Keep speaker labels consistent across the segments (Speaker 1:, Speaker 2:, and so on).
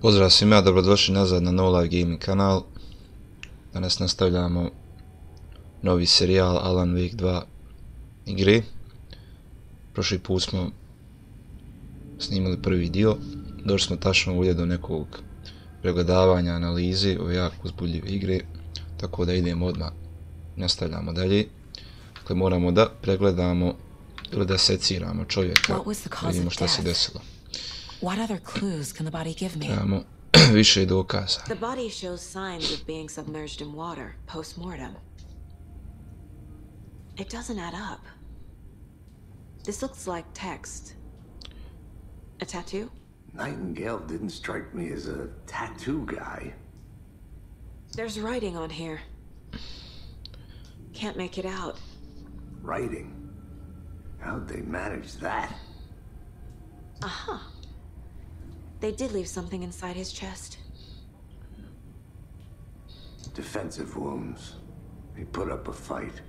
Speaker 1: Pozdrav svima, dobrodošli nazad na No Life Gaming kanal. Danas nastavljamo novi serijal Alan Wake 2 igre. Prošli put smo snimali prvi dio. Došli smo tačno ovdje do nekog pregledavanja, analize ove jako uzbudljive igre. Tako da idemo odmah, nastavljamo dalje. Dakle, moramo da pregledamo ili da seciramo čovjeka, vidimo šta se desilo.
Speaker 2: What other clues can the body give me?
Speaker 1: Trebamo više dokaza.
Speaker 2: The body shows signs of being submerged in water post-mortem. It doesn't add up. This looks like text. A tattoo?
Speaker 3: Nightingale didn't strike me as a tattoo guy.
Speaker 2: There's writing on here. Can't make it out.
Speaker 3: Writing? How'd they manage that?
Speaker 2: Aha. They did leave something inside his chest.
Speaker 3: Defensive wounds. He put up a fight.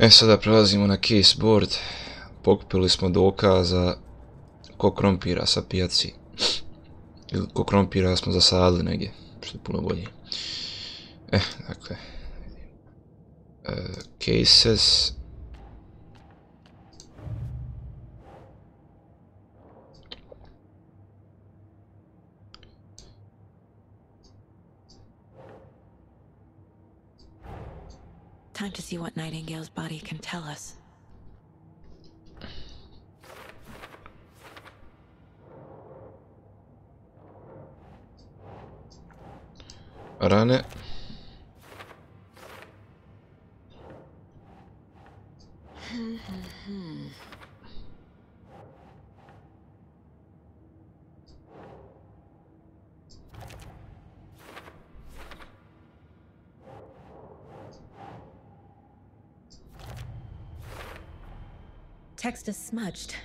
Speaker 1: Sada prelazimo na case board. Pokupili smo dokaza ko krompira sa pijaci. Ili ko krompira smo zasadili negdje, što je puno bolje. Dakle. Cases.
Speaker 2: Time to see what Nightingale's body can tell us.
Speaker 1: Rane.
Speaker 2: Text is smudged.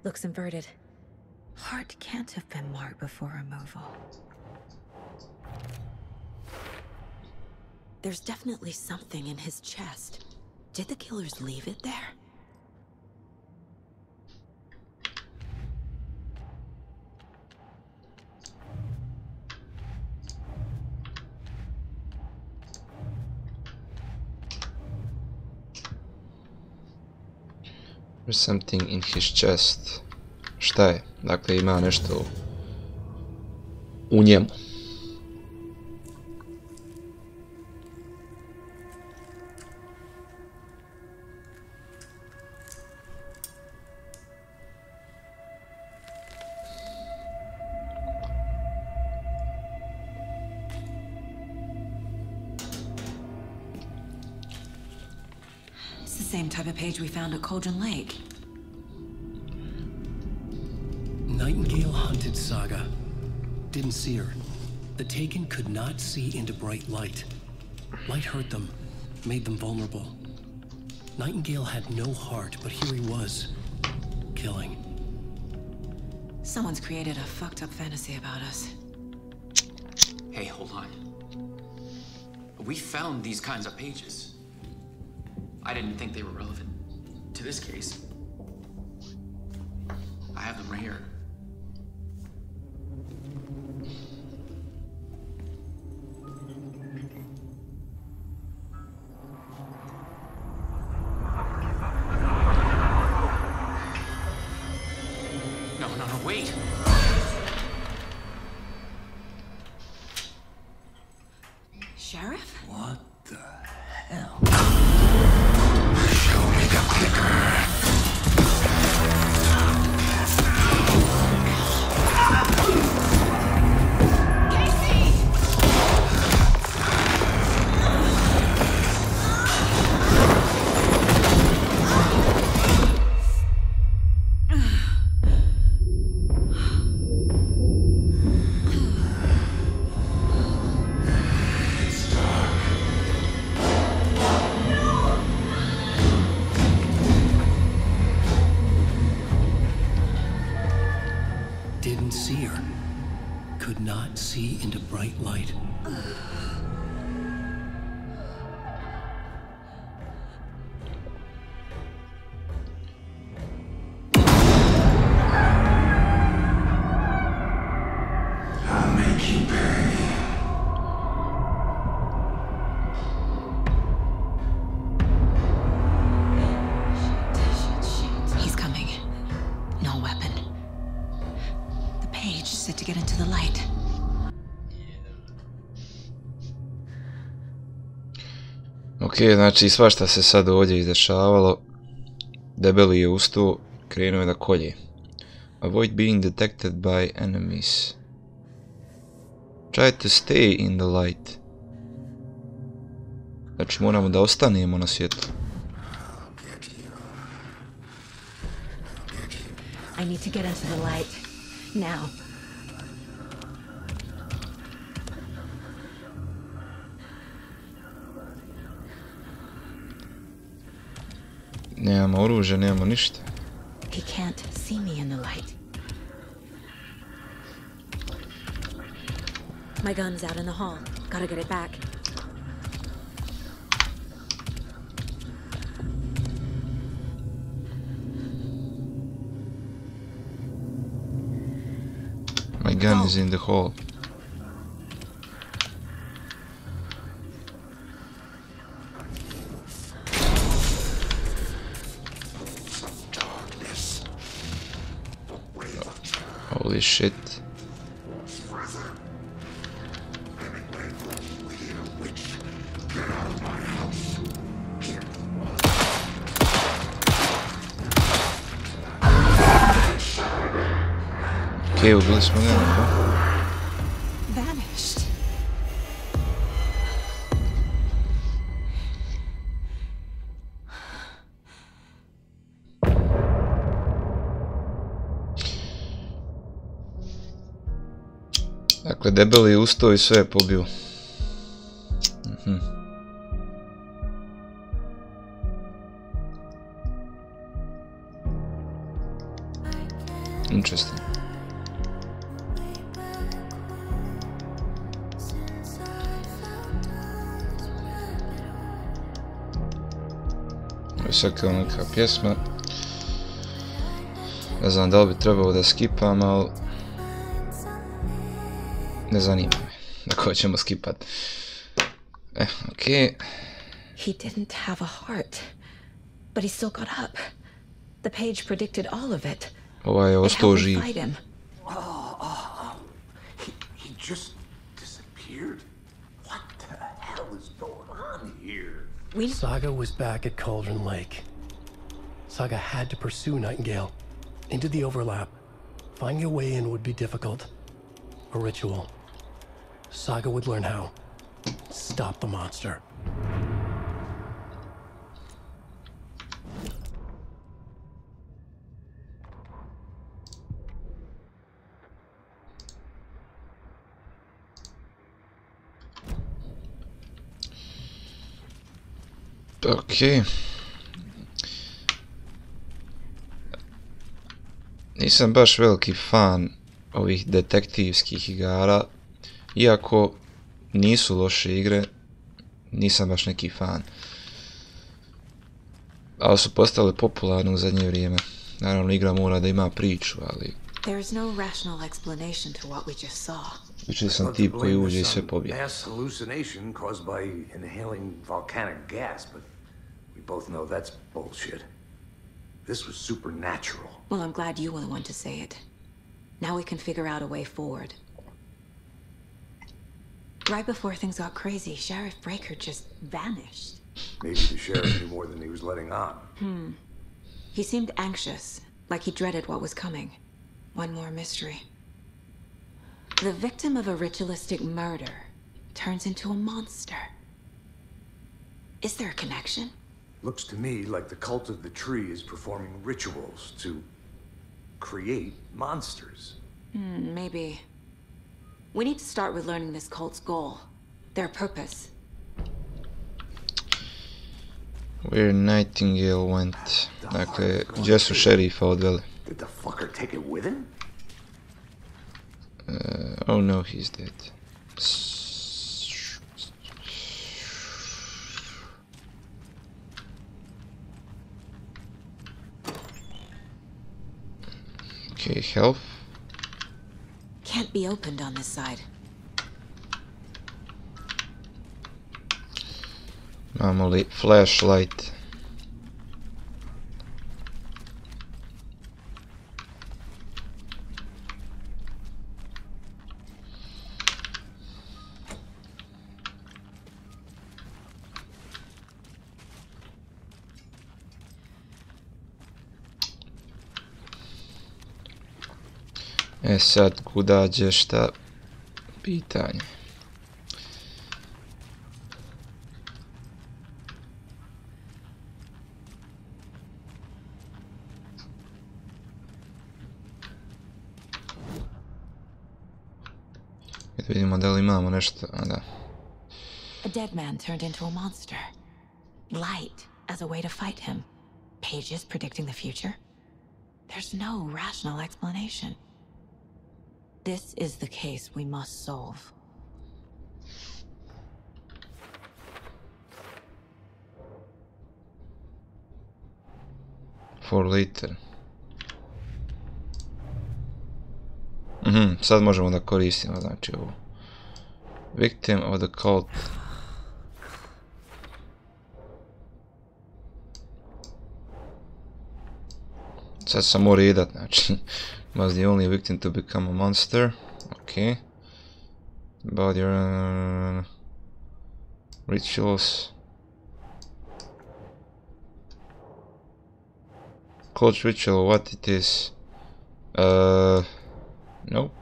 Speaker 2: Looks inverted. Heart can't have been marked before removal. There's definitely something in his chest. Did the killers leave it there?
Speaker 1: There's something in his chest. Šta je? Dakle, ima nešto u njemu.
Speaker 2: Same type of page we found at Cauldron Lake.
Speaker 4: Nightingale hunted Saga. Didn't see her. The Taken could not see into bright light. Light hurt them, made them vulnerable. Nightingale had no heart, but here he was, killing.
Speaker 2: Someone's created a fucked up fantasy about us.
Speaker 5: Hey, hold on. We found these kinds of pages. I didn't think they were relevant to this case. I have them right here. No, wait!
Speaker 2: Sheriff?
Speaker 3: What the hell?
Speaker 4: Didn't see her. Could not see into bright light.
Speaker 2: page set to get into the light.
Speaker 1: Ok, znači svašta se sad ovdje izdešavalo. Debeli je ustao, krenuo je da kolje. Avoid being detected by enemies. Try to stay in the light. Znači moramo da ostanemo na svjetlu.
Speaker 2: I need to get into the light. Now.
Speaker 1: Nemamo oružja, nemamo ništa.
Speaker 2: He can't see me in the light. My gun's out in the hall. Gotta get it back.
Speaker 1: My gun is in the hall. Holy shit. Okej, ubili smo ga, neko?
Speaker 2: Vanished.
Speaker 1: Dakle, debeli je ustao i sve je pobio. Interesting. Ovo je sad kao neka pjesma. Ne znam da li bi trebalo da skipam, ali ne zanima me da ko ćemo skipat. Okej.
Speaker 2: He didn't have a heart, but he still got up. The page predicted all of it.
Speaker 1: Ovaj je
Speaker 2: It
Speaker 1: ostao
Speaker 2: helped me
Speaker 1: živ.
Speaker 2: fight him.
Speaker 3: He just disappeared? What the hell is going on here?
Speaker 4: Saga was back at Cauldron Lake. Saga had to pursue Nightingale into the overlap. Finding a way in would be difficult. A ritual. Saga would learn how. Stop the monster.
Speaker 1: Okej. Nisam baš veliki fan ovih detektivskih igara. Iako nisu loše igre, nisam baš neki fan. Ali su postale popularne u zadnje vrijeme. Naravno, igra mora da ima priču, ali...
Speaker 2: There's no rational explanation to what we just saw.
Speaker 1: Jučer sam tip koji uđe i sve pobije.
Speaker 3: Mass hallucination caused by inhaling volcanic gas, but we both know that's bullshit. This was supernatural.
Speaker 2: Well, I'm glad you were the one to say it. Now we can figure out a way forward. Right before things got crazy, Sheriff Breaker just vanished.
Speaker 3: Maybe the sheriff knew more than he was letting on.
Speaker 2: He seemed anxious, like he dreaded what was coming. One more mystery. The victim of a ritualistic murder turns into a monster. Is there a connection?
Speaker 3: Looks to me like the cult of the tree is performing rituals to create monsters.
Speaker 2: Maybe. We need to start with learning this cult's goal, their purpose.
Speaker 1: Where Nightingale went. Dakle, gdje su šerifa odveli?
Speaker 3: Did the fucker take it with him?
Speaker 1: Oh no, he's dead. Okay, health.
Speaker 2: Can't be opened on this side.
Speaker 1: Imamo li flashlight. E sad, kuda će šta? Pitanje. Vidimo da li imamo nešto, a da.
Speaker 2: A dead man turned into a monster. Light as a way to fight him. Pages predicting the future. There's no rational explanation. This is the case we must solve.
Speaker 1: For later. Sad možemo da koristimo, znači ovo. Victim of the cult. Sad sam morao redat, znači. Was the only victim to become a monster. Ok. About your rituals. Cult ritual, what it is? Nope.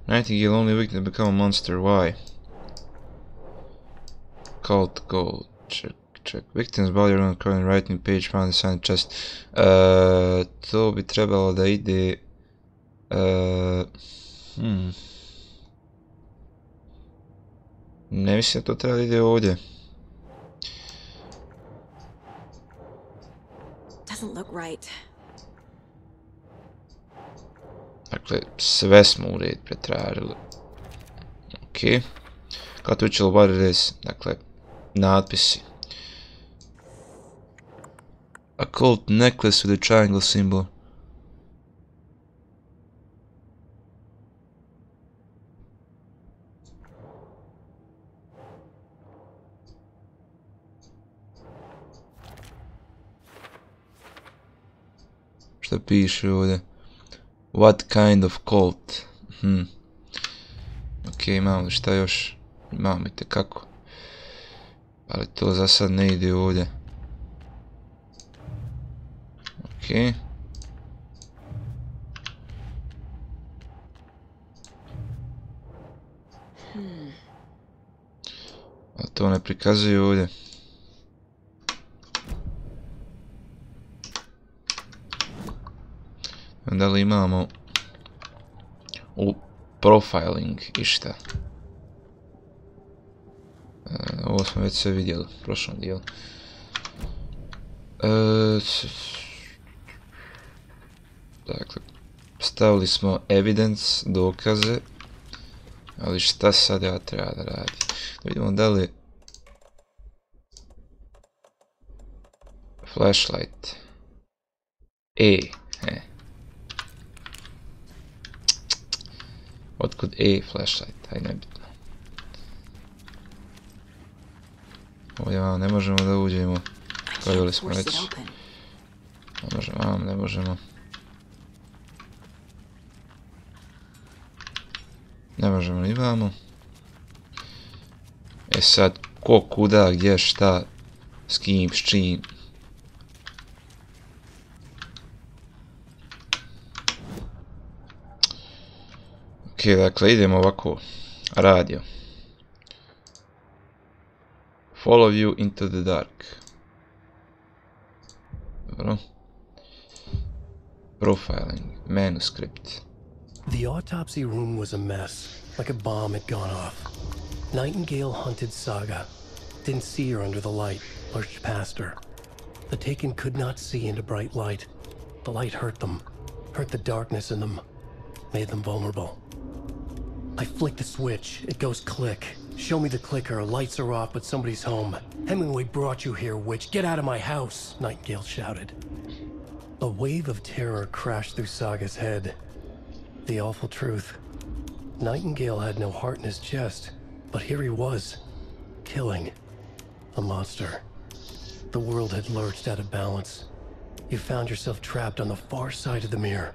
Speaker 1: Nightingale only victim to become a monster. Why? Cult goal. Check. Victim's body on the current writing page found inside the chest. To bi trebalo da ide... Ne mislim da to treba da ide ovdje.
Speaker 2: Doesn't look right.
Speaker 1: Dakle, sve smo u red pretražili. Ok. Kao to učilo what it is. Dakle, natpisi. A cult necklace with a triangle symbol. Šta piše ovdje? What kind of cult? Ok, imamo li šta još? Imamo itekako. Ali to za sad ne ide ovdje. Ok. Ali to ne prikazuje ovdje. Da li imamo u profiling išta? Ovo smo već sve vidjeli u prošlom dijelu. Dakle, stavili smo evidence, dokaze, ali šta sad ja treba da radim? Da vidimo da li flashlight Otkud flashlight, aj nebitno. Ovdje vam ne možemo da uđemo. Pojeli smo već. Ne možemo. Ne možemo ni vamo. E sad, ko, kuda, gdje, šta, s kim, s čim. Ok, dakle, idemo ovako. Radio. Follow you into the dark. Dobro. Profiling. Manuscript.
Speaker 4: The autopsy room was a mess, like a bomb had gone off. Nightingale hunted Saga. Didn't see her under the light, lurched past her. The Taken could not see into bright light. The light hurt them, hurt the darkness in them, made them vulnerable. I flick the switch, it goes click. Show me the clicker, lights are off, but somebody's home. Hemingway brought you here, witch. Get out of my house, Nightingale shouted. A wave of terror crashed through Saga's head. The awful truth. Nightingale had no heart in his chest, but here he was, killing a monster. The world had lurched out of balance. You found yourself trapped on the far side of the mirror.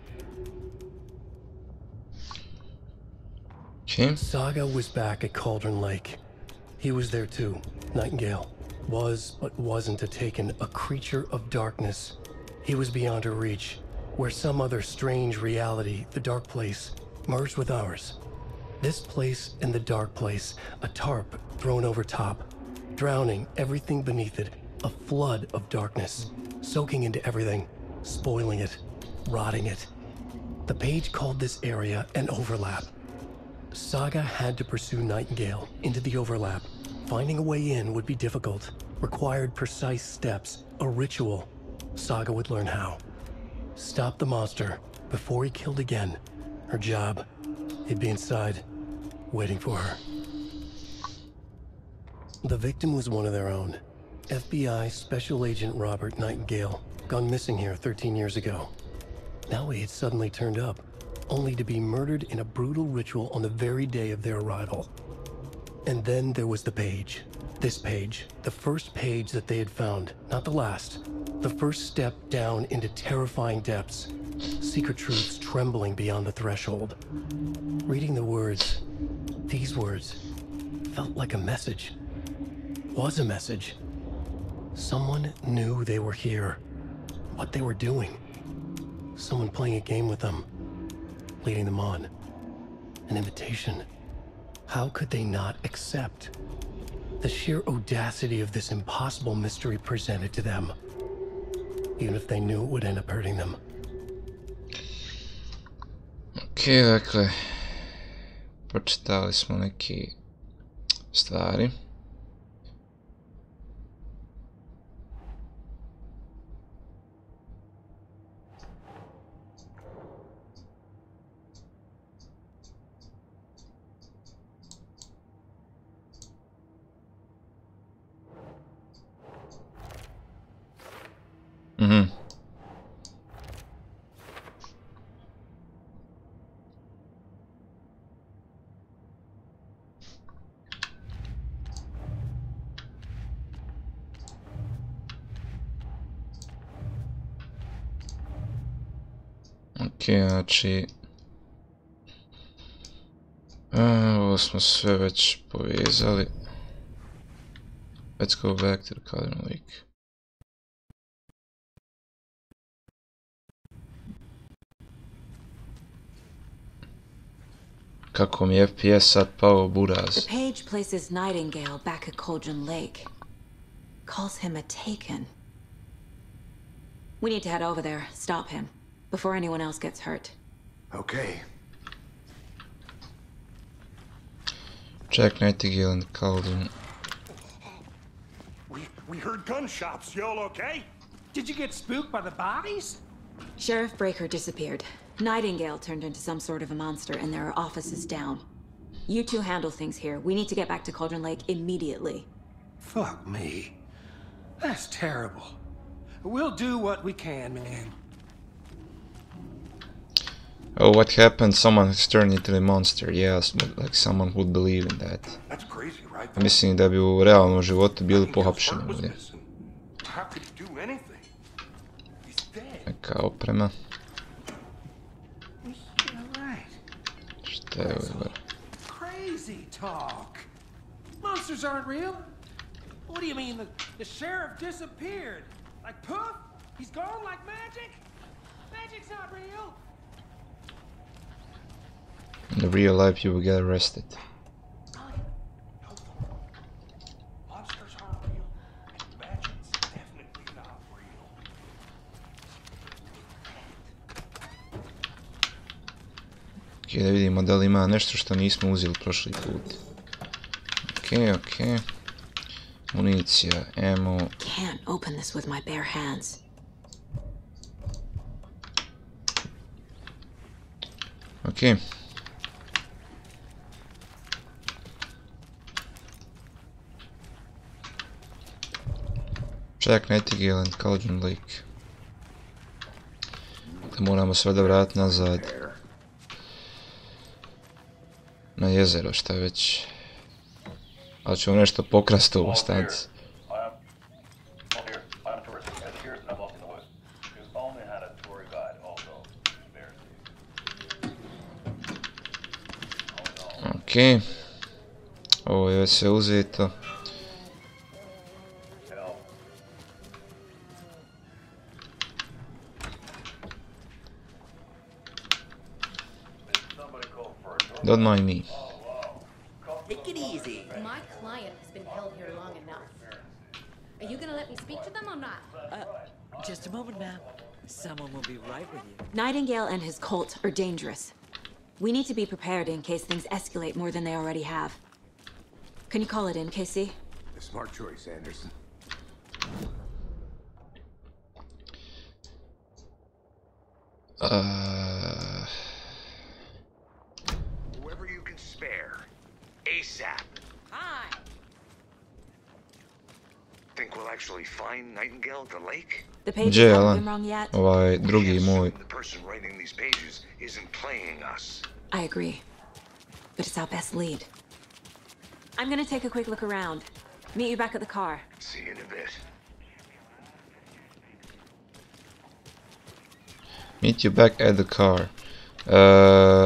Speaker 1: Okay.
Speaker 4: Saga was back at Cauldron Lake. He was there too. Nightingale was, but wasn't a Taken, a creature of darkness. He was beyond her reach, where some other strange reality, the Dark Place, merged with ours. This place and the Dark Place, a tarp thrown over top, drowning everything beneath it, a flood of darkness, soaking into everything, spoiling it, rotting it. The page called this area an overlap. Saga had to pursue Nightingale into the overlap. Finding a way in would be difficult, required precise steps, a ritual. Saga would learn how. Stop the monster before he killed again. Her job, he'd be inside, waiting for her. The victim was one of their own. FBI Special Agent Robert Nightingale, gone missing here 13 years ago. Now he had suddenly turned up, only to be murdered in a brutal ritual on the very day of their arrival. And then there was the page. This page, the first page that they had found, not the last. The first step down into terrifying depths. Secret truths trembling beyond the threshold. Reading the words, these words, felt like a message. Was a message. Someone knew they were here. What they were doing. Someone playing a game with them. Leading them on. An invitation. How could they not accept? The sheer audacity of this impossible mystery presented to them. Even if they knew it would end up hurting them.
Speaker 1: Ok, dakle, pročitali smo neki stvari. Ok, znači ovo smo sve već povezali. Let's go back to the Cauldron Lake. Kako mi je FPS sad pao buraz.
Speaker 2: The page places Nightingale back at Cauldron Lake. Calls him a Taken. We need to head over there, stop him, before anyone else gets hurt.
Speaker 3: Okay.
Speaker 1: Jack Nightingale and Cauldron.
Speaker 6: We heard gunshots. You all okay?
Speaker 7: Did you get spooked by the bodies?
Speaker 2: Sheriff Breaker disappeared. Nightingale turned into some sort of a monster and there are offices down. You two handle things here. We need to get back to Cauldron Lake immediately.
Speaker 7: Fuck me. That's terrible. We'll do what we can, man.
Speaker 1: Oh, what happened? Someone has turned into a monster. Yes, but like someone would believe in that.
Speaker 6: That's crazy, right?
Speaker 1: Mislim da bi u realnom životu bili pohapšeni ovdje.
Speaker 6: How could he do anything? He's dead.
Speaker 1: Neka oprema.
Speaker 7: You're right.
Speaker 1: Šta je ovo?
Speaker 7: Crazy talk. Monsters aren't real. What do you mean? The sheriff disappeared? Like poof? He's gone like magic? Magic's not real.
Speaker 1: In the real life you will get arrested.
Speaker 6: Monsters aren't real. Magic's definitely not real.
Speaker 1: Ok, da vidimo da li ima nešto što nismo uzeli prošli put. Ok. Municija, ammo.
Speaker 2: Can't open this with my bare hands.
Speaker 1: Ok. Jack Nightingale and Cauldron Lake. Da moramo sve da vratiti nazad. Na jezero, šta već. Ali ćemo nešto pokrasti u stanici. Ok. Ovo je sve uzeto. Don't mind me.
Speaker 8: Take it easy.
Speaker 9: My client has been held here long enough. Are you gonna let me speak to them or not?
Speaker 8: Just a moment, ma'am. Someone will be right with you.
Speaker 2: Nightingale and his cult are dangerous. We need to be prepared in case things escalate more than they already have. Can you call it in, Casey?
Speaker 3: A smart choice, Anderson.
Speaker 10: Whoever you can spare. ASAP.
Speaker 8: Hi.
Speaker 10: Think we'll actually find Nightingale at the lake?
Speaker 2: The pages
Speaker 1: Gdje je
Speaker 2: haven't
Speaker 1: Alan?
Speaker 2: been wrong yet.
Speaker 1: Ovaj drugi moj.
Speaker 10: The person writing these pages isn't playing us.
Speaker 2: I agree. But it's our best lead. I'm gonna take a quick look around. Meet you back at the car.
Speaker 10: See you in a bit.
Speaker 1: Meet you back at the car.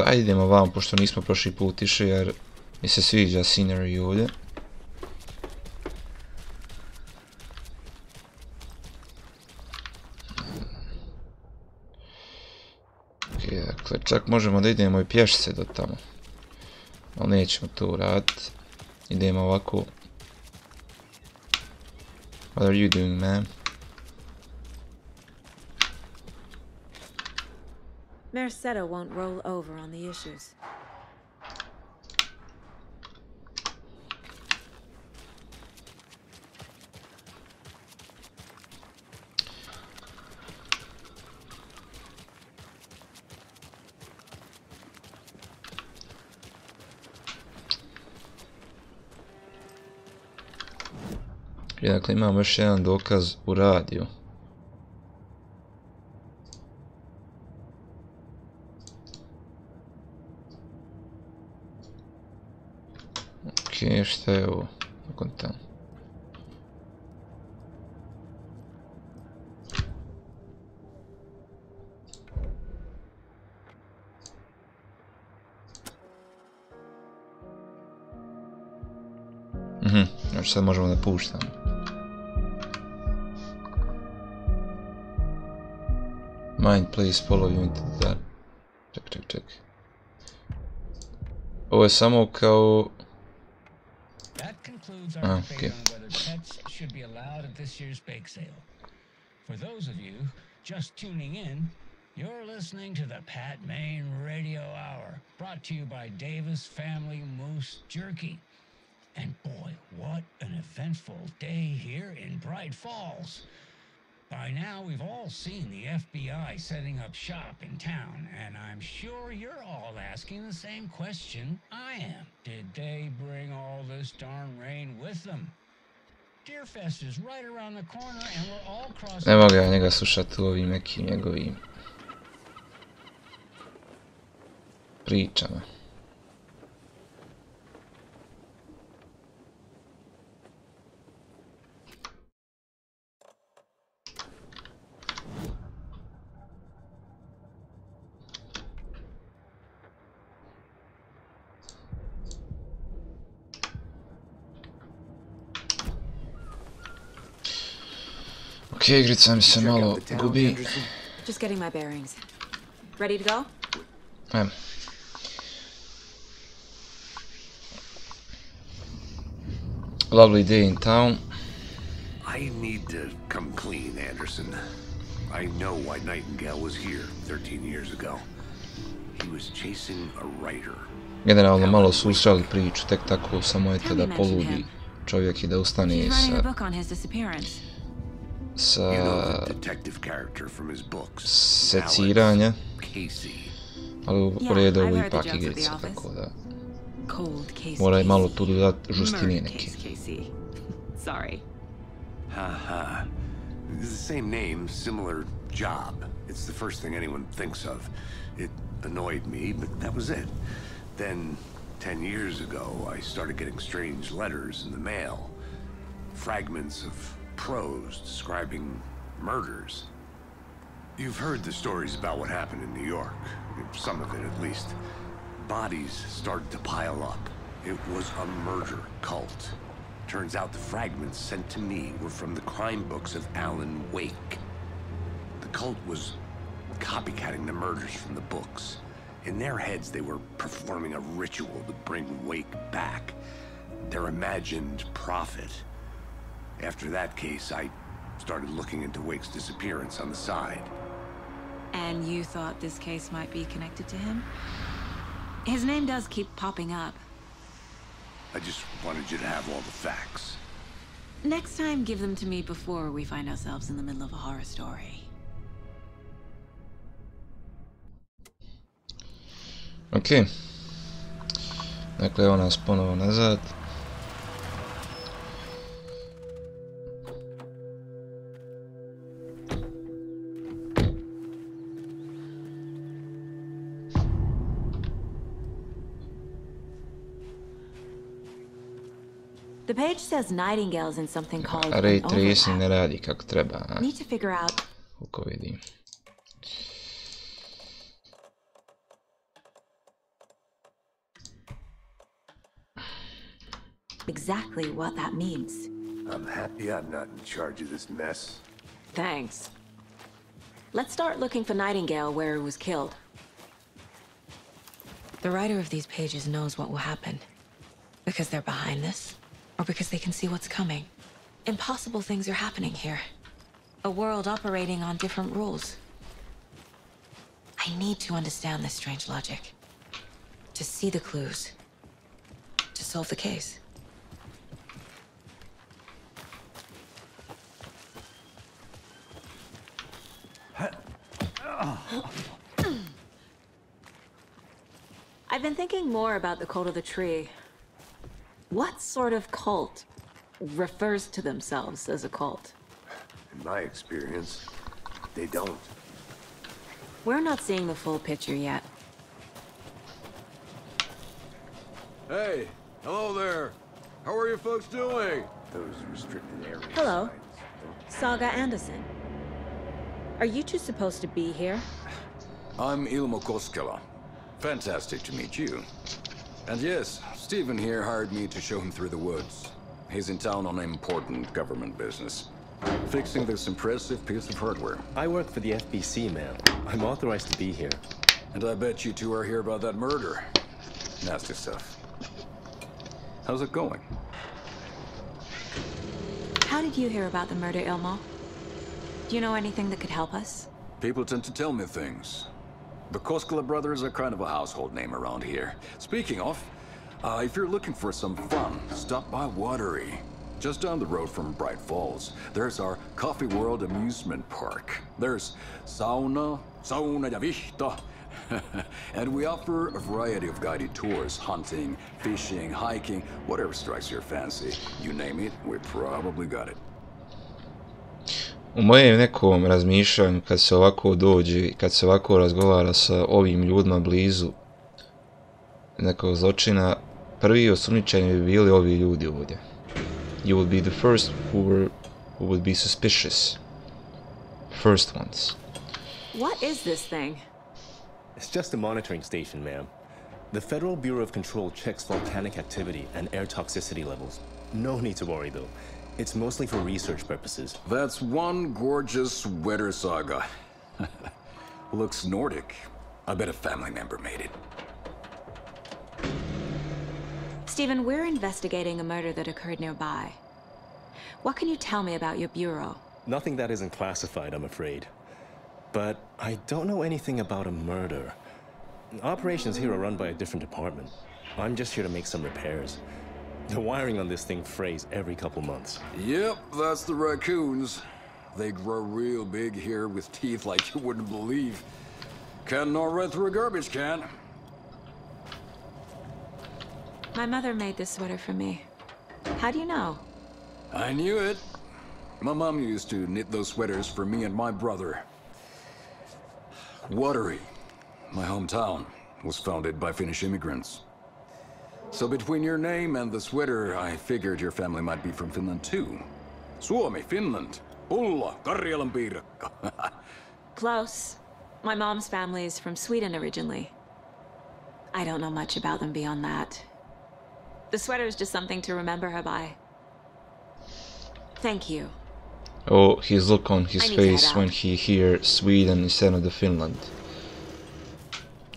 Speaker 1: Ajde idemo vam, pošto nismo prošli put išli, jer mi se sviđa scenery ovdje. Ok, dakle, čak možemo da idemo i pješce do tamo. Ali nećemo to uraditi. Idemo ovako. What are you doing, man?
Speaker 2: Merced won't roll over on the issues.
Speaker 1: I dakle imamo još jedan dokaz u radiju. Ok, šta je ovo? Nakon tamo. Znači sad možemo da puštamo. Mind please follow you into the dark. Ček. Ovo je samo kao...
Speaker 11: That concludes our debate on whether pets should be allowed at this year's bake sale. For those of you just tuning in, you're listening to the Pat Maine Radio Hour, brought to you by Davis Family Moose Jerky. And boy, what an eventful day here in Bright Falls. By now, we've all seen the FBI setting up shop in town, and I'm sure you're all asking the same question I am. Did they bring all this darn rain with them? Deerfest is right around the corner, and we're all crossing...
Speaker 1: Ne mogu ja njega slušati u ovim nekim njegovim pričama. Ok, igrica mi se malo gubi.
Speaker 2: Just getting my bearings. Ready to go?
Speaker 1: Ajmo. Lovely day in town.
Speaker 3: I need to come clean, Anderson. I know why Nightingale was here 13 years ago. He was chasing a writer.
Speaker 1: Generalno malo su usrali priču, tek tako samo eto da poludi čovjek i da ustane sa seciranja, ali u redu ovo ipak igrica, tako da mora i malo tu dodati žustine neke.
Speaker 8: Sorry.
Speaker 3: Haha. The same name, similar job. It's the first thing anyone thinks of. It annoyed me, but that was it. Then, 10 years ago, I started getting strange letters in the mail. Fragments of prose describing murders. You've heard the stories about what happened in New York. Some of it, at least. Bodies started to pile up It was a murder cult. Turns out the fragments sent to me were from the crime books of Alan Wake. The cult was copycatting the murders from the books. In their heads, they were performing a ritual to bring Wake back. Their imagined prophet. After that case, I started looking into Wake's disappearance on the side.
Speaker 2: And you thought this case might be connected to him? His name does keep popping up.
Speaker 3: I just wanted you to have all the facts.
Speaker 2: Next time, give them to me before we find ourselves in the middle of a horror story.
Speaker 1: Ok. Dakle, evo nas ponovo nazad.
Speaker 2: The page says Nightingale's in something called
Speaker 1: Ray tracing ne radi kako treba.
Speaker 2: Need to figure out.
Speaker 1: Koliko vidim.
Speaker 2: Exactly what that means.
Speaker 3: I'm happy I'm not in charge of this mess.
Speaker 2: Thanks. Let's start looking for Nightingale where he was killed. The writer of these pages knows what will happen. Because they're behind this, or because they can see what's coming. Impossible things are happening here. A world operating on different rules. I need to understand this strange logic. To see the clues. To solve the case. I've been thinking more about the Cult of the Tree. What sort of cult refers to themselves as a cult?
Speaker 3: In my experience, they don't.
Speaker 2: We're not seeing the full picture yet.
Speaker 12: Hey, hello there. How are you folks doing?
Speaker 3: Those restricted areas.
Speaker 2: Hello, Saga Anderson. Are you two supposed to be here?
Speaker 12: I'm Ilmo Koskela. Fantastic to meet you. And yes, Stephen here hired me to show him through the woods. He's in town on important government business. Fixing this impressive piece of hardware.
Speaker 13: I work for the FBC, man. I'm authorized to be here.
Speaker 12: And I bet you two are here about that murder. Nasty stuff. How's it going?
Speaker 2: How did you hear about the murder, Ilmo? Do you know anything that could help us?
Speaker 12: People tend to tell me things. The Koskela brothers are kind of a household name around here. Speaking of, if you're looking for some fun, stop by Watery. Just down the road from Bright Falls, there's our Coffee World amusement park. There's sauna ja vihto. And we offer a variety of guided tours, hunting, fishing, hiking, whatever strikes your fancy. You name it, we probably got it.
Speaker 1: U mojem nekom razmišljanju, kad se ovako dođe, kad se ovako razgovara sa ovim ljudima blizu nekog zločina, prvi osumnjičeni bi bili ovi ljudi ovdje. You would be the first who would be suspicious. First ones.
Speaker 2: What is this thing?
Speaker 13: It's just a monitoring station, ma'am. The Federal Bureau of Control checks volcanic activity and air toxicity levels. No need to worry, though. It's mostly for research purposes.
Speaker 12: That's one gorgeous sweater, Saga. Looks Nordic. I bet a family member made it.
Speaker 2: Stephen, we're investigating a murder that occurred nearby. What can you tell me about your bureau?
Speaker 13: Nothing that isn't classified, I'm afraid. But I don't know anything about a murder. Operations here are run by a different department. I'm just here to make some repairs. The wiring on this thing frays every couple months.
Speaker 12: Yep, that's the raccoons. They grow real big here with teeth like you wouldn't believe. Can't gnaw right through a garbage can.
Speaker 2: My mother made this sweater for me. How do you know?
Speaker 12: I knew it. My mom used to knit those sweaters for me and my brother. Watery, my hometown, was founded by Finnish immigrants. So between your name and the sweater, I figured your family might be from Finland too. Suomi, Finland. Pulla, Karjalan piirakka.
Speaker 2: Close. My mom's family is from Sweden originally. I don't know much about them beyond that. The sweater is just something to remember her by. Thank you.
Speaker 1: Oh, his look on his face when he hears Sweden instead of the Finland.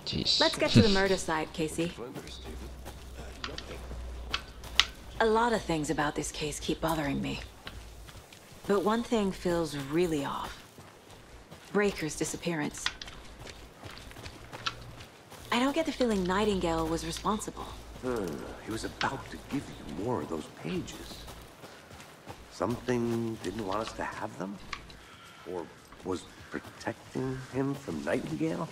Speaker 1: Jeez.
Speaker 2: Let's get to the murder site, Casey. A lot of things about this case keep bothering me. But one thing feels really off. Breaker's disappearance. I don't get the feeling Nightingale was responsible.
Speaker 3: He was about to give you more of those pages. Something didn't want us to have them? Or was protecting him from Nightingale?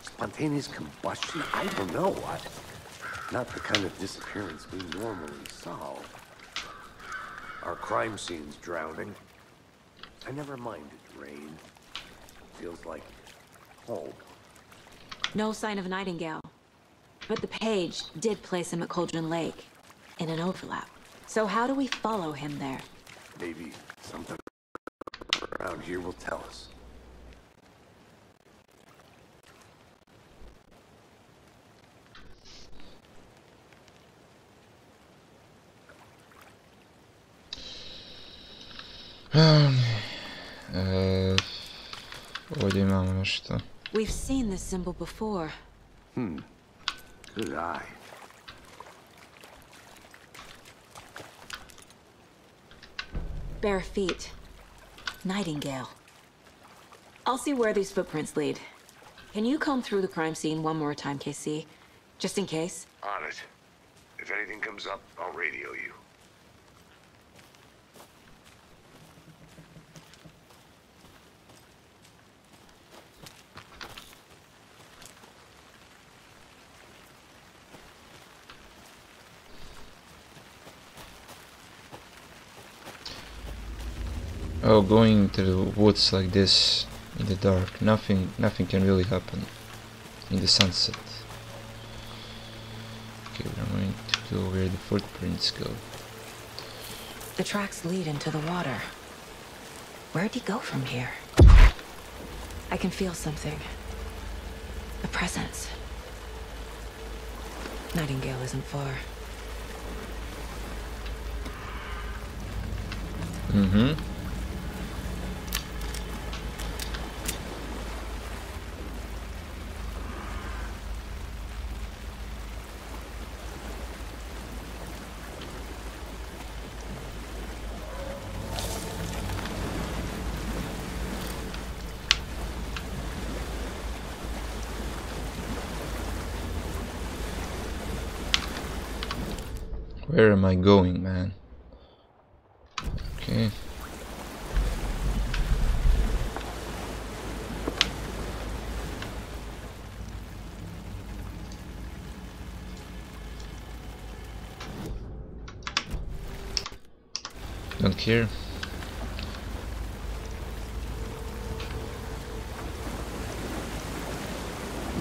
Speaker 3: Spontaneous combustion? I don't know what. Not the kind of disappearance we normally solve. Our crime scene's drowning. I never minded rain. Feels like home.
Speaker 2: No sign of Nightingale. But the page did place him at Cauldron Lake, in an overlap. So how do we follow him there?
Speaker 3: Maybe something around here will tell us.
Speaker 1: Ovdje imamo nešto.
Speaker 2: We've seen this symbol before.
Speaker 3: Good eye.
Speaker 2: Bare feet. Nightingale. I'll see where these footprints lead. Can you comb through the crime scene one more time, KC? Just in case?
Speaker 10: On it. If anything comes up, I'll radio you.
Speaker 1: Oh, going to the woods like this in the dark, nothing can really happen in the sunset. Okay, we're going to go where the footprints go.
Speaker 2: The tracks lead into the water. Where'd he go from here? I can feel something. A presence. Nightingale isn't far.
Speaker 1: Where am I going, man? Okay. Don't care.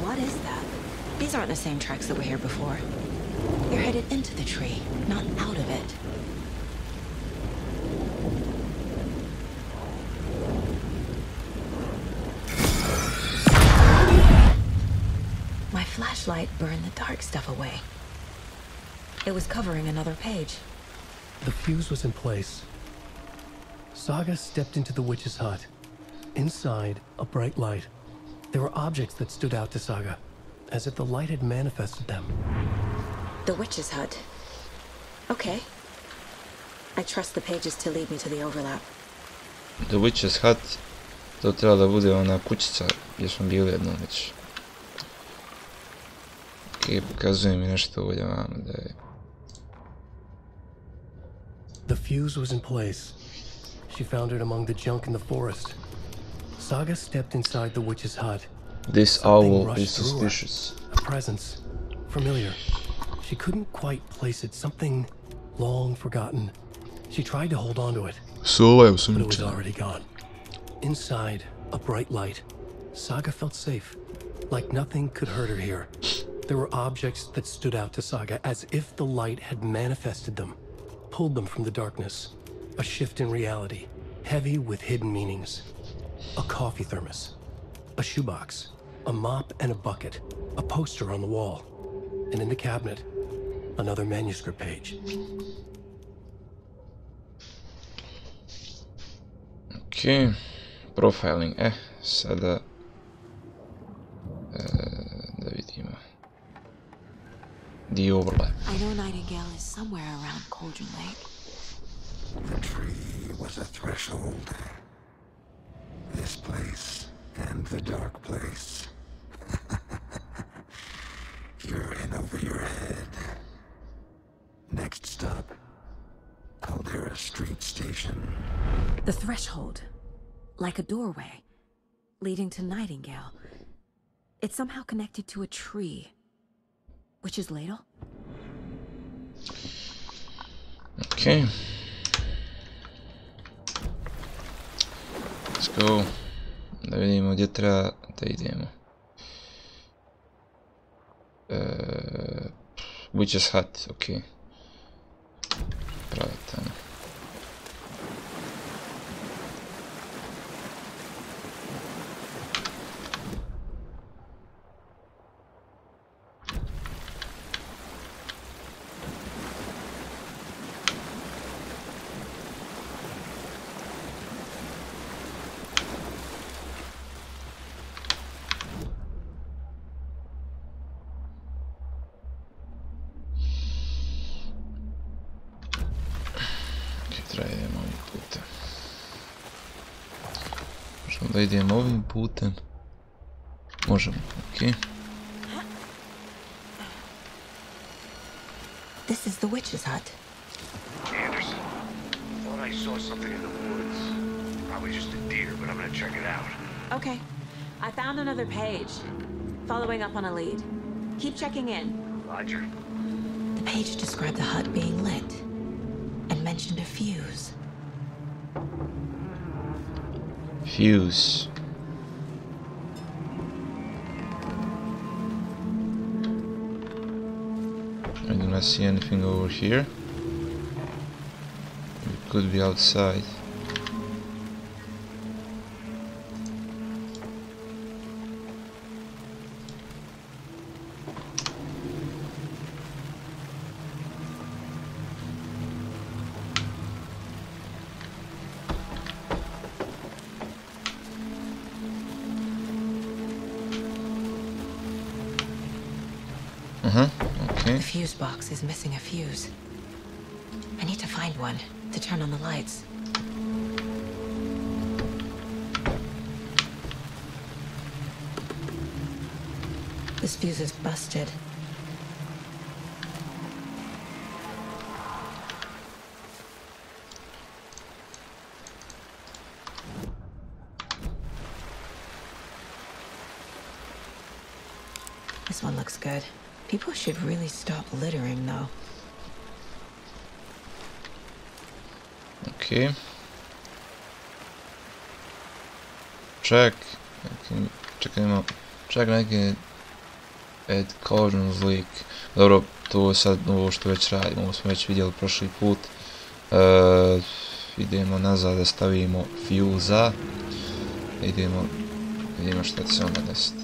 Speaker 2: What is that? These aren't the same tracks that were here before. They're headed into the tree, not out of it. My flashlight burned the dark stuff away. It was covering another page.
Speaker 4: The fuse was in place. Saga stepped into the witch's hut. Inside, a bright light. There were objects that stood out to Saga, as if the light had manifested them.
Speaker 2: The witch's hut. Okay. I trust the pages to lead me to the overlap.
Speaker 1: The witch's hut. To treba da bude ona kućica gdje smo bili jednom već. Ok, pokazuje mi nešto ovdje vamo da je.
Speaker 4: The fuse was in place. She found it among the junk in the forest. Saga stepped inside the witch's hut.
Speaker 1: This owl is suspicious.
Speaker 4: A presence. Familiar. She couldn't quite place it. Something long forgotten. She tried to hold on to it. But it was already gone. Inside, a bright light. Saga felt safe. Like nothing could hurt her here. There were objects that stood out to Saga as if the light had manifested them. Pulled them from the darkness. A shift in reality. Heavy with hidden meanings. A coffee thermos. A shoebox. A mop and a bucket. A poster on the wall. And in the cabinet, Another manuscript page.
Speaker 1: Ok, profiling, sada da vidimo. The overlap.
Speaker 2: I know Nightingale is somewhere around Cauldron Lake.
Speaker 3: The tree was a threshold. This place and the dark place. You're in over your head. Next stop, Caldera Street Station.
Speaker 2: The threshold, like a doorway, leading to Nightingale. It's somehow connected to a tree. Witch's Ladle?
Speaker 1: Okay. Let's go. Da vidimo gdje treba da idemo. Witch's Hut, ok. Pravo tamo. Da idemo ovim putem. Možemo, ok.
Speaker 2: This is the witch's hut.
Speaker 10: Anderson, thought I saw something in the woods. Probably just a deer, but I'm gonna check it out.
Speaker 2: Okay, I found another page. Following up on a lead. Keep checking in.
Speaker 10: Roger.
Speaker 2: The page described the hut being lit and mentioned a fuse.
Speaker 1: Fuse. I do not see anything over here. It could be outside. Okay.
Speaker 2: The fuse box is missing a fuse. I need to find one to turn on the lights. This fuse is busted. This one looks good. People should really stop littering, though.
Speaker 1: Okay. Check. Čekajmo. Check neki at Cauldron Lake. Dobro, to sad ovo što već radimo. Ovo smo već vidjeli prošli put. Idemo nazad da stavimo fuse-a. Vidimo šta će se onda desiti.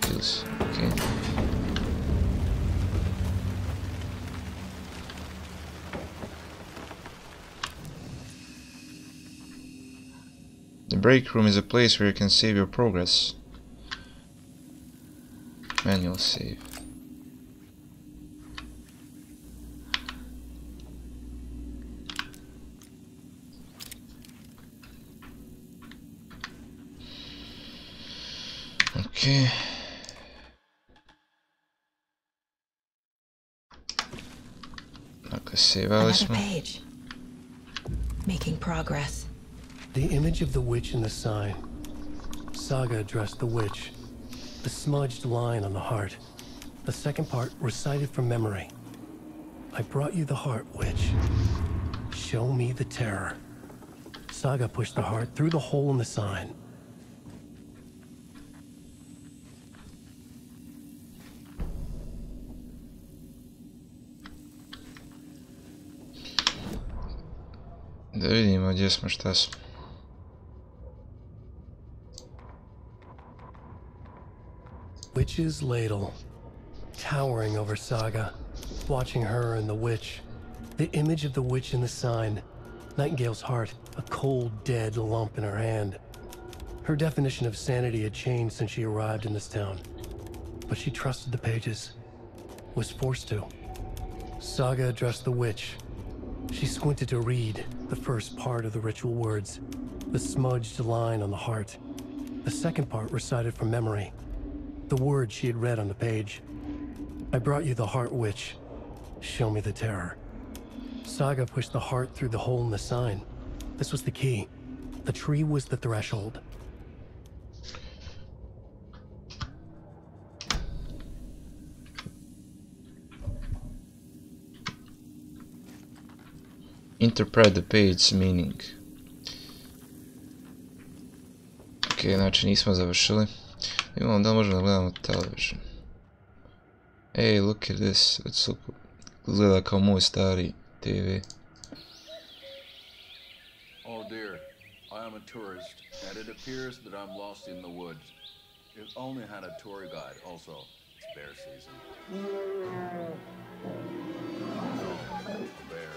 Speaker 1: Fuse, okej. The break room is a place where you can save your progress. Manual save. Okay. Dakle, savali smo.
Speaker 2: Another page. Making progress.
Speaker 4: The image of the witch in the sign. Saga addressed the witch. The smudged line on the heart. The second part recited from memory. I brought you the heart, witch. Show me the terror. Saga pushed the heart through the hole in the sign.
Speaker 1: Da vidimo gdje smo, šta smo.
Speaker 4: Witch's Ladle, towering over Saga. watching her and the witch. The image of the witch in the sign. Nightingale's heart, a cold, dead lump in her hand. Her definition of sanity had changed since she arrived in this town. But she trusted the pages. Was forced to. Saga addressed the witch. She squinted to read the first part of the ritual words, the smudged line on the heart. The second part recited from memory, the words she had read on the page. I brought you the heart, witch. Show me the terror. Saga pushed the heart through the hole in the sign. This was the key. The tree was the threshold.
Speaker 1: Interpret the page meaning. Ok, znači nismo završili. Imamo da možemo da gledamo television. Hey, look at this. Gleda kao moj stari TV.
Speaker 12: Oh dear, I am a tourist, and it appears that I'm lost in the woods. If only had a tour guide also. It's bear season. Bear.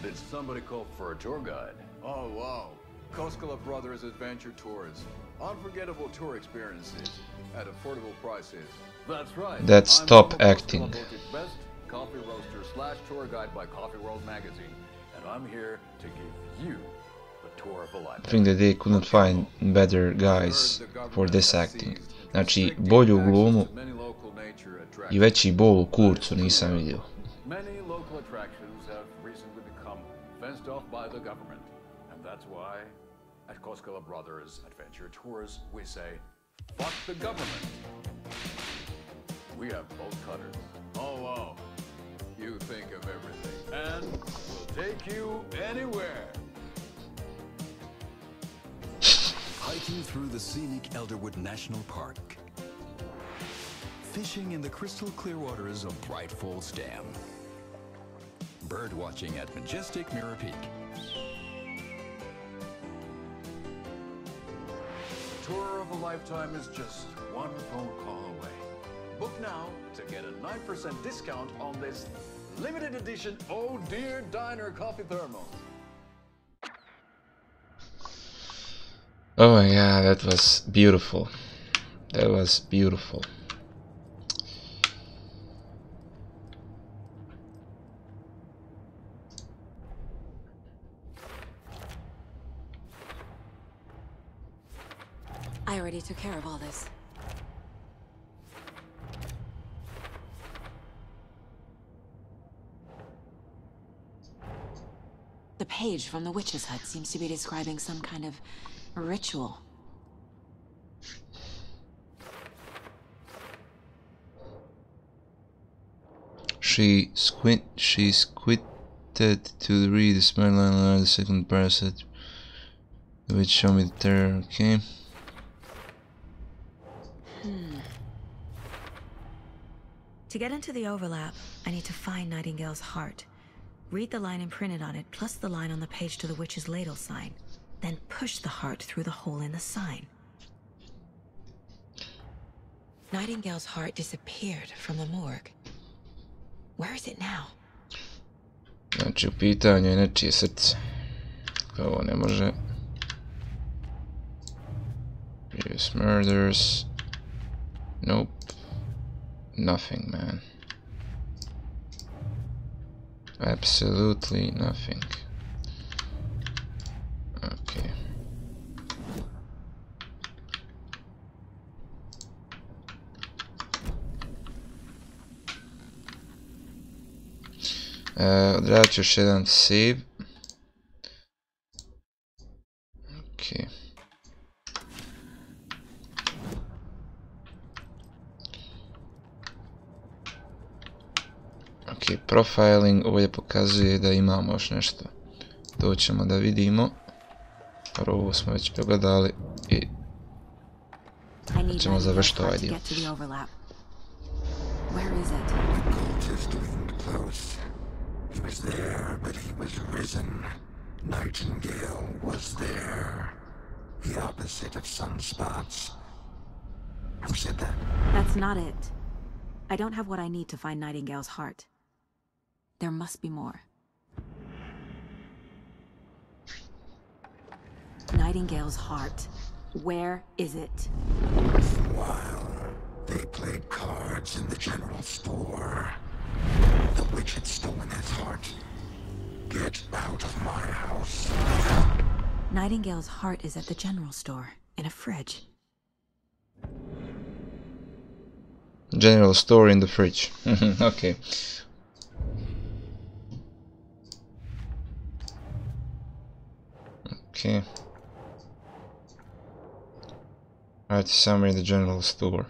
Speaker 12: Did somebody call for a tour guide? Oh wow. Koskela Brothers Adventure Tours. Unforgettable tour experiences at affordable prices. That's right.
Speaker 1: That's top acting.
Speaker 12: Best coffee roaster / tour guide by Coffee World magazine, and I'm here to give you the tour of a lifetime.
Speaker 1: I think that they couldn't find better guys for this acting. Znači, bolju glumu i veći bol u kurcu nisam vidio.
Speaker 12: Many local attractions have recently become fenced off by the government, and that's why at Koskela Brothers Adventure Tours we say, fuck the government. We have bolt cutters. Oh wow, you think of everything, and we'll take you anywhere.
Speaker 14: Hiking through the scenic Elderwood National Park. Fishing in the crystal clear waters of Bright Falls Dam. Bird watching at majestic Mirror Peak.
Speaker 12: Tour of a lifetime is just one phone call away. Book now to get a 9% discount on this limited edition Oh Dear Diner coffee thermos.
Speaker 1: Oh my god, that was beautiful. That was beautiful.
Speaker 2: I already took care of all this. The page from the witch's hut seems to be describing some kind of ritual.
Speaker 1: She squinted to read the smart line on the second parasite, which show me the terror. Okay.
Speaker 2: To get into the overlap, I need to find Nightingale's heart. Read the line imprinted on it, plus the line on the page to the witch's ladle sign. Then push the heart through the hole in the sign. Nightingale's heart disappeared from the morgue. Where is it now?
Speaker 1: Znači, u pitanju je nečije srce. Ovo ne može. Previous murders. Nope. Nothing, man. Absolutely nothing. Okay. Odradit ću još jedan save. Okay. Ok, profiling ovdje pokazuje da imamo još nešto. To ćemo da vidimo. Ovo smo već pogledali i ćemo završiti ovaj dio.
Speaker 10: He was there, but he was risen.
Speaker 15: Nightingale was there. The opposite of sunspots. Who said that?
Speaker 2: That's not it. I don't have what I need to find Nightingale's heart. There must be more. Nightingale's heart. Where is it?
Speaker 15: While they played cards in the general store, the witch had stolen his heart. Get out of my house.
Speaker 2: Nightingale's heart is at the general store, in a fridge.
Speaker 1: General store in the fridge. Okay. Okay. Alright, somewhere in the general store.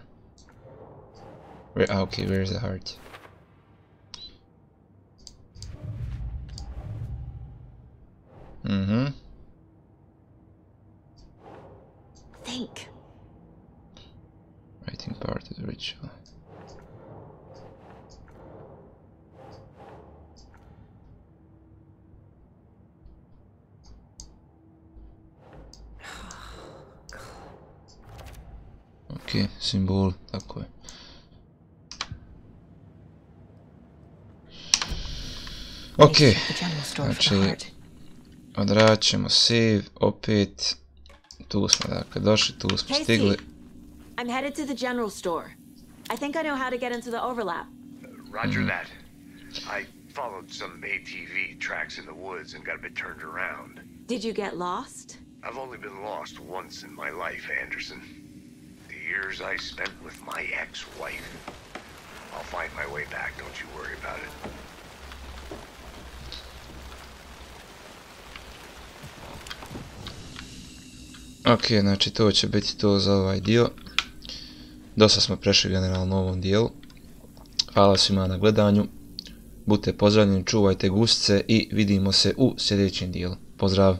Speaker 1: Where? Okay, where's the heart?
Speaker 2: Think.
Speaker 1: Writing part of the ritual. Ok, simbol, tako je. Ok, znači odradit ćemo save, opet, tu smo dakle došli, tu smo stigli.
Speaker 2: I'm headed to the general store. I think I know how to get into the overlap.
Speaker 10: Roger that. I followed some ATV tracks in the woods and got a bit turned around.
Speaker 2: Did you get lost?
Speaker 10: I've only been lost once in my life, Anderson. The years I spent with my ex-wife. I'll find my way back, don't you worry about it.
Speaker 1: Ok, znači to će biti to za ovaj dio. Dosta smo prešli generalno u ovom dijelu. Hvala svima na gledanju. Budite pozdravljeni, čuvajte gusice i vidimo se u sljedećem dijelu. Pozdrav!